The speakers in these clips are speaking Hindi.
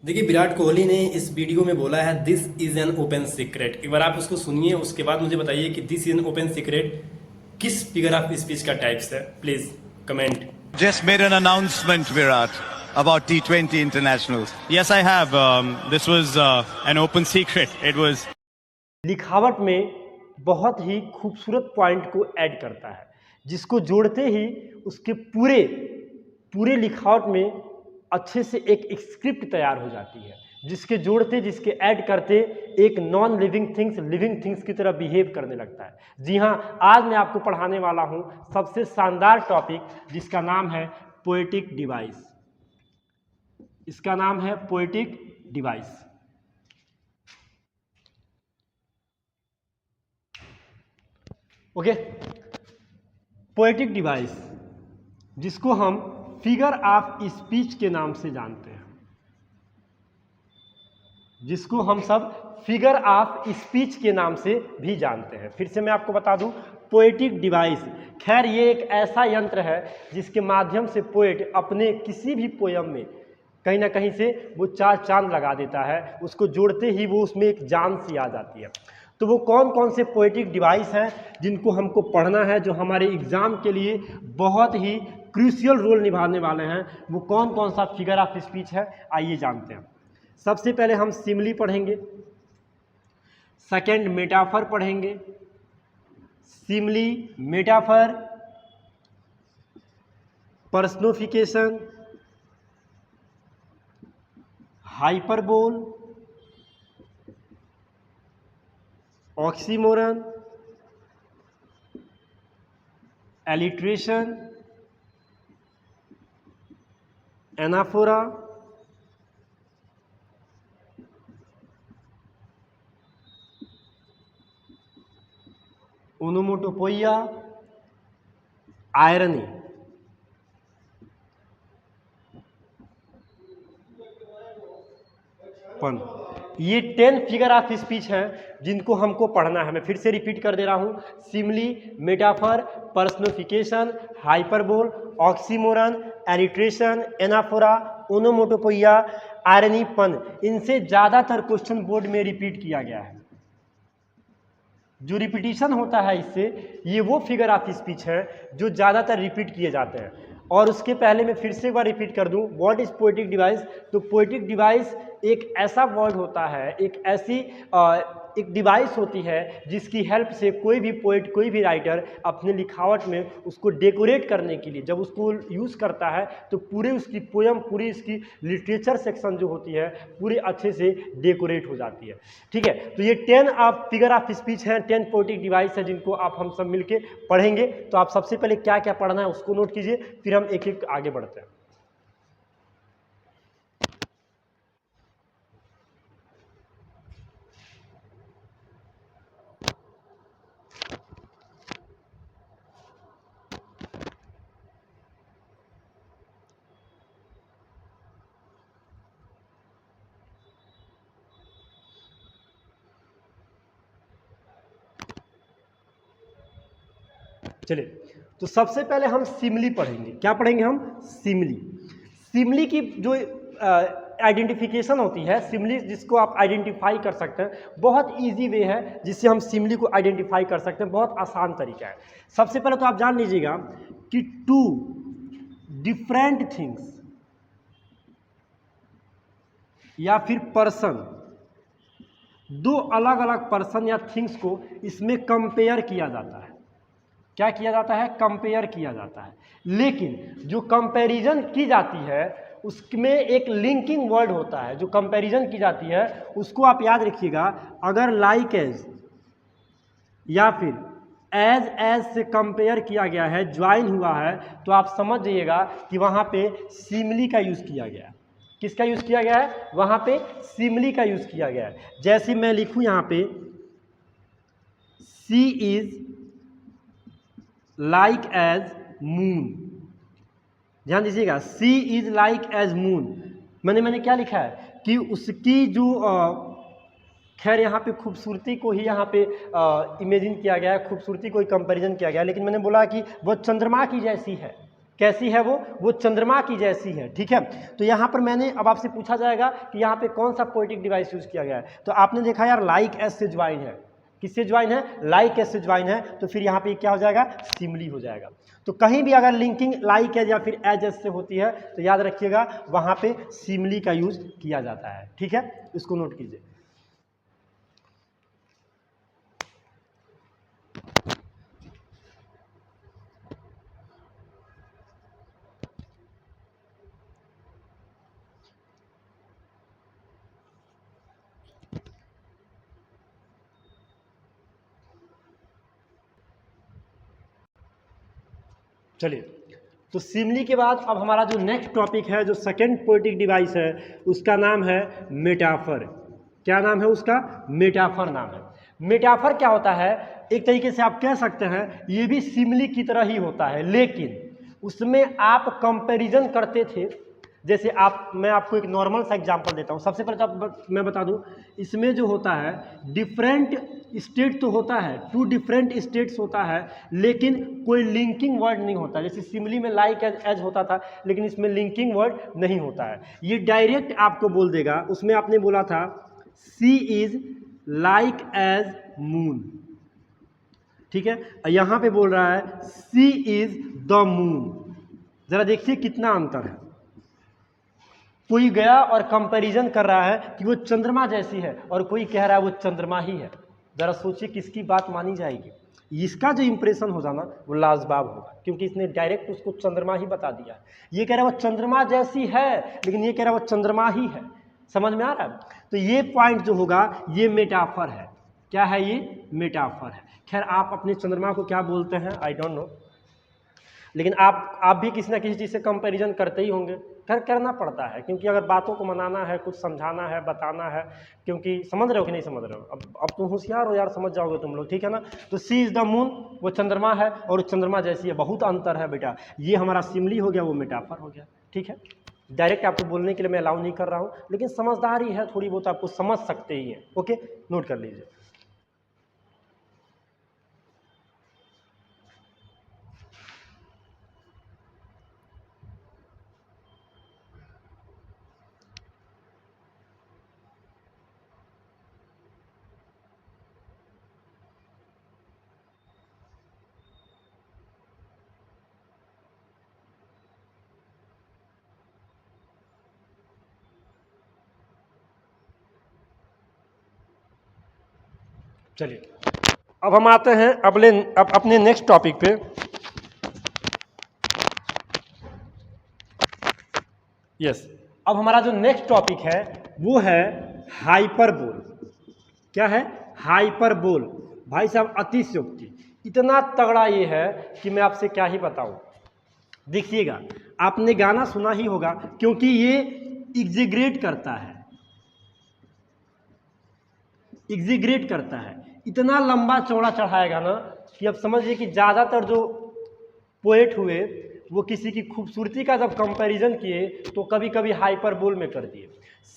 देखिए, विराट कोहली ने इस वीडियो में बोला है this is an open secret. एक बार आप उसको सुनिए, उसके बाद मुझे बताइए कि this is an open secret किस फिगर ऑफ स्पीच का टाइप्स है। Please comment. Just made an announcement, Virat, about T20 internationals. Yes, I have. This was an open secret. It was. लिखावट में बहुत ही खूबसूरत पॉइंट को ऐड करता है, जिसको जोड़ते ही उसके पूरे पूरे लिखावट में अच्छे से एक स्क्रिप्ट तैयार हो जाती है, जिसके जोड़ते जिसके ऐड करते एक नॉन लिविंग थिंग्स की तरह बिहेव करने लगता है। जी हाँ, आज मैं आपको पढ़ाने वाला हूँ सबसे शानदार टॉपिक, जिसका नाम है पोएटिक डिवाइस। इसका नाम है poetic device. Okay, poetic device, जिसको हम फिगर ऑफ स्पीच के नाम से जानते हैं, जिसको हम सब फिगर ऑफ स्पीच के नाम से भी जानते हैं। फिर से मैं आपको बता दूं, पोएटिक डिवाइस, खैर ये एक ऐसा यंत्र है जिसके माध्यम से पोएट अपने किसी भी पोयम में कहीं ना कहीं से वो चार चांद लगा देता है, उसको जोड़ते ही वो उसमें एक जान सी आ जाती है। तो वो कौन कौन से पोएटिक डिवाइस हैं जिनको हमको पढ़ना है, जो हमारे एग्जाम के लिए बहुत ही क्रूशियल रोल निभाने वाले हैं, वो कौन कौन सा फिगर ऑफ स्पीच है, आइए जानते हैं। सबसे पहले हम सिमली पढ़ेंगे, सेकंड मेटाफर पढ़ेंगे। Simile, metaphor, personification, hyperbole, oxymoron, alliteration, anaphora, onomatopoeia, irony. ये 10 फिगर ऑफ स्पीच हैं जिनको हमको पढ़ना है। मैं फिर से रिपीट कर दे रहा हूँ, simile, metaphor, personification, hyperbole, oxymoron, alliteration, anaphora, onomatopoeia, आयरनीपन। इनसे ज़्यादातर क्वेश्चन बोर्ड में रिपीट किया गया है। जो रिपीटिशन होता है इससे, ये वो फिगर ऑफ स्पीच है जो ज़्यादातर रिपीट किए जाते हैं। और उसके पहले मैं फिर से एक बार रिपीट कर दूं, व्हाट इज पोएटिक डिवाइस। तो पोएटिक डिवाइस एक ऐसा वर्ड होता है, एक ऐसी एक डिवाइस होती है जिसकी हेल्प से कोई भी पोएट, कोई भी राइटर अपने लिखावट में उसको डेकोरेट करने के लिए जब उसको यूज़ करता है तो पूरे उसकी पोयम, पूरी इसकी लिटरेचर सेक्शन जो होती है पूरे अच्छे से डेकोरेट हो जाती है। ठीक है, तो ये 10 आप फिगर ऑफ स्पीच हैं, 10 पोएटिक डिवाइस है जिनको आप हम सब मिलके पढ़ेंगे। तो आप सबसे पहले क्या क्या पढ़ना है उसको नोट कीजिए, फिर हम एक एक आगे बढ़ते हैं। चलिए, तो सबसे पहले हम सिमली पढ़ेंगे। क्या पढ़ेंगे हम? सिमली। सिमली की जो आइडेंटिफिकेशन होती है, सिमली जिसको आप आइडेंटिफाई कर सकते हैं, बहुत इजी वे है जिससे हम सिमली को आइडेंटिफाई कर सकते हैं, बहुत आसान तरीका है। सबसे पहले तो आप जान लीजिएगा कि टू डिफरेंट थिंग्स या फिर पर्सन, दो अलग अलग पर्सन या थिंग्स को इसमें कंपेयर किया जाता है। क्या किया जाता है? कंपेयर किया जाता है। लेकिन जो कंपैरिजन की जाती है उसमें एक लिंकिंग वर्ड होता है। जो कंपैरिजन की जाती है उसको आप याद रखिएगा, अगर लाइक एज या फिर एज से कंपेयर किया गया है, ज्वाइन हुआ है, तो आप समझ जाइएगा कि वहां पे सिमली का यूज किया गया है। किसका यूज किया गया है? वहां पे सिमली का यूज किया गया है। जैसे मैं लिखूं यहां पे, सी इज लाइक एज मून। ध्यान दीजिएगा, सी इज लाइक एज मून। मैंने क्या लिखा है कि उसकी जो खैर यहाँ पे खूबसूरती को ही यहाँ पे इमेजिन किया गया है, खूबसूरती को ही कंपैरिजन किया गया है, लेकिन मैंने बोला कि वह चंद्रमा की जैसी है। कैसी है वो चंद्रमा की जैसी है, ठीक है। तो यहाँ पर मैंने अब आपसे पूछा जाएगा कि यहाँ पे कौन सा पोएटिक डिवाइस यूज किया गया है, तो आपने देखा यार लाइक एस से ज्वाइन है, किससे ज्वाइन है, लाइक एस से ज्वाइन है, तो फिर यहाँ पे क्या हो जाएगा, सिमली हो जाएगा। तो कहीं भी अगर लिंकिंग लाइक एज या फिर एज एस से होती है तो याद रखिएगा वहाँ पे सिमली का यूज किया जाता है, ठीक है, इसको नोट कीजिए। चलिए, तो सिमली के बाद अब हमारा जो नेक्स्ट टॉपिक है, जो सेकेंड पोएटिक डिवाइस है, उसका नाम है मेटाफर। क्या नाम है उसका, मेटाफर नाम है। मेटाफर क्या होता है, एक तरीके से आप कह सकते हैं ये भी सिमली की तरह ही होता है, लेकिन उसमें आप कंपैरिजन करते थे। जैसे मैं आपको एक नॉर्मल सा एग्जांपल देता हूँ। सबसे पहले तो मैं बता दूँ, इसमें जो होता है डिफरेंट स्टेट तो होता है, 2 डिफरेंट स्टेट्स होता है, लेकिन कोई लिंकिंग वर्ड नहीं होता। जैसे सिमली में लाइक एज होता था, लेकिन इसमें लिंकिंग वर्ड नहीं होता है। ये डायरेक्ट आपको बोल देगा। उसमें आपने बोला था सी इज लाइक एज मून, ठीक है, यहाँ पे बोल रहा है सी इज द मून। जरा देखिए कितना अंतर है। कोई गया और कंपैरिजन कर रहा है कि वो चंद्रमा जैसी है, और कोई कह रहा है वो चंद्रमा ही है। जरा सोचिए किसकी बात मानी जाएगी। इसका जो इंप्रेशन होगा ना वो लाजवाब होगा, क्योंकि इसने डायरेक्ट उसको चंद्रमा ही बता दिया। ये कह रहा है वो चंद्रमा जैसी है, लेकिन ये कह रहा है वो चंद्रमा ही है। समझ में आ रहा है? तो ये पॉइंट जो होगा ये मेटाफर है। क्या है ये? मेटाफर है। खैर आप अपने चंद्रमा को क्या बोलते हैं आई डोंट नो, लेकिन आप भी किसी ना किसी चीज़ से कंपैरिजन करते ही होंगे। करना पड़ता है, क्योंकि अगर बातों को मनाना है, कुछ समझाना है, बताना है, क्योंकि समझ रहे हो कि नहीं समझ रहे हो? अब तुम होशियार हो यार, समझ जाओगे तुम लोग, ठीक है ना। तो सी इज़ द मून, वो चंद्रमा है और चंद्रमा जैसी है, बहुत अंतर है बेटा। ये हमारा सिमली हो गया, वो मेटाफर हो गया, ठीक है। डायरेक्ट आपको बोलने के लिए मैं अलाउ नहीं कर रहा हूँ, लेकिन समझदारी है थोड़ी बहुत, आपको समझ सकते ही हैं। ओके, नोट कर लीजिए। चलिए, अब हम आते हैं अब अपने नेक्स्ट टॉपिक पे। यस, अब हमारा जो नेक्स्ट टॉपिक है वो है हाइपरबोल। क्या है? हाइपरबोल। भाई साहब अतिशयोक्ति, इतना तगड़ा ये है कि मैं आपसे क्या ही बताऊं। देखिएगा, आपने गाना सुना ही होगा, क्योंकि ये एग्जीग्रेट करता है, एग्जीग्रेट करता है। इतना लंबा चौड़ा चढ़ाएगा ना कि अब समझिए कि ज़्यादातर जो पोएट हुए वो किसी की खूबसूरती का जब कंपैरिजन किए तो कभी कभी हाइपरबोल में कर दिए।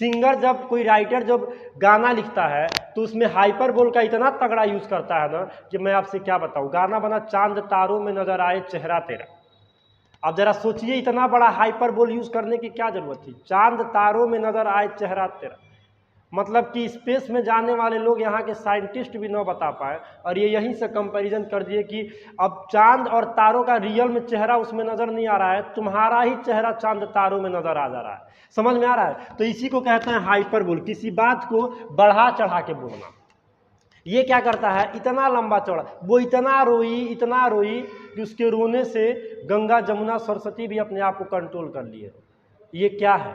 सिंगर जब कोई राइटर जब गाना लिखता है तो उसमें हाइपरबोल का इतना तगड़ा यूज़ करता है ना कि मैं आपसे क्या बताऊँ। गाना बना चांद तारों में नजर आए चेहरा तेरा। अब जरा सोचिए, इतना बड़ा हाइपरबोल यूज़ करने की क्या ज़रूरत थी? चांद तारों में नजर आए चेहरा तेरा, मतलब कि स्पेस में जाने वाले लोग यहाँ के साइंटिस्ट भी न बता पाए, और ये यहीं से कंपैरिजन कर दिए कि अब चांद और तारों का रियल में चेहरा उसमें नज़र नहीं आ रहा है, तुम्हारा ही चेहरा चांद तारों में नज़र आ जा रहा है। समझ में आ रहा है? तो इसी को कहते हैं हाइपरबोल, किसी बात को बढ़ा चढ़ा के बोलना। ये क्या करता है? इतना लंबा चौड़ा, वो इतना रोई कि उसके रोने से गंगा जमुना सरस्वती भी अपने आप को कंट्रोल कर लिए। ये क्या है?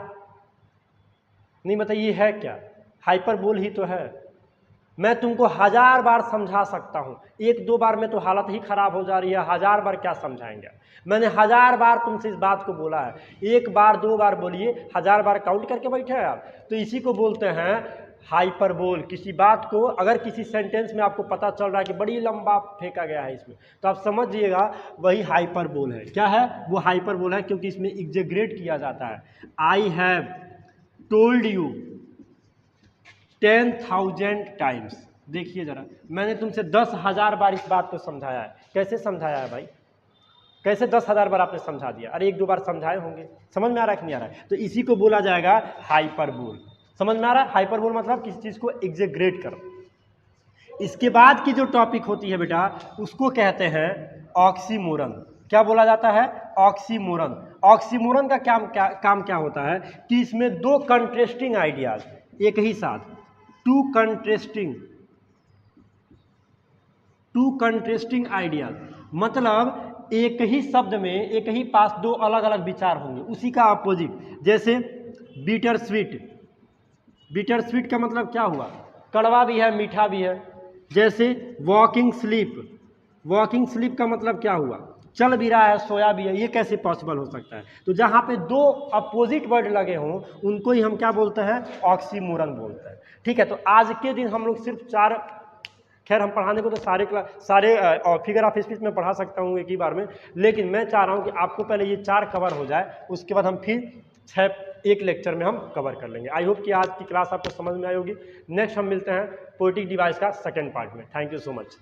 नहीं बताइए, है क्या? हाइपरबोल ही तो है। मैं तुमको 1000 बार समझा सकता हूँ, 1-2 बार में तो हालत ही खराब हो जा रही है, 1000 बार क्या समझाएंगे। मैंने 1000 बार तुमसे इस बात को बोला है, 1 बार 2 बार बोलिए, 1000 बार काउंट करके बैठे हैं आप। तो इसी को बोलते हैं हाइपरबोल। किसी बात को अगर किसी सेंटेंस में आपको पता चल रहा है कि बड़ी लंबा फेंका गया है इसमें, तो आप समझिएगा वही हाइपरबोल है। क्या है? वो हाइपरबोल है, क्योंकि इसमें एग्जेग्रेट किया जाता है। I have told you 10,000 times. देखिए जरा, मैंने तुमसे 10,000 बार इस बात को समझाया है। कैसे समझाया है भाई? कैसे 10,000 बार आपने समझा दिया? अरे 1-2 बार समझाए होंगे, समझ में आ रहा है कि नहीं आ रहा है? तो इसी को बोला जाएगा हाइपरबोल। समझ में आ रहा है? हाइपरबोल मतलब किसी चीज़ को एग्जेग्रेट करना। इसके बाद की जो टॉपिक होती है बेटा, उसको कहते हैं ऑक्सीमोरन। क्या बोला जाता है? ऑक्सीमोरन। ऑक्सीमोरन का काम क्या होता है कि इसमें दो कंट्रास्टिंग आइडियाज एक ही साथ, टू कंट्रास्टिंग आइडियाज, मतलब एक ही शब्द में एक ही पास दो अलग अलग विचार होंगे, उसी का अपोजिट। जैसे बीटर स्वीट, बीटर स्वीट का मतलब क्या हुआ? कड़वा भी है, मीठा भी है। जैसे वॉकिंग स्लीप, वॉकिंग स्लीप का मतलब क्या हुआ? चल भी रहा है, सोया भी है। ये कैसे पॉसिबल हो सकता है? तो जहाँ पे दो अपोजिट वर्ड लगे हों उनको ही हम क्या बोलते हैं? ऑक्सीमोरन बोलते हैं। ठीक है, तो आज के दिन हम लोग सिर्फ 4, खैर हम पढ़ाने को तो सारे फिगर ऑफ स्पीच में पढ़ा सकता हूँ एक ही बार में, लेकिन मैं चाह रहा हूँ कि आपको पहले ये 4 कवर हो जाए, उसके बाद हम फिर 6 एक लेक्चर में हम कवर कर लेंगे। आई होप कि आज की क्लास आपको समझ में आई होगी। नेक्स्ट हम मिलते हैं पोएटिक डिवाइस का सेकंड पार्ट में। Thank you so much.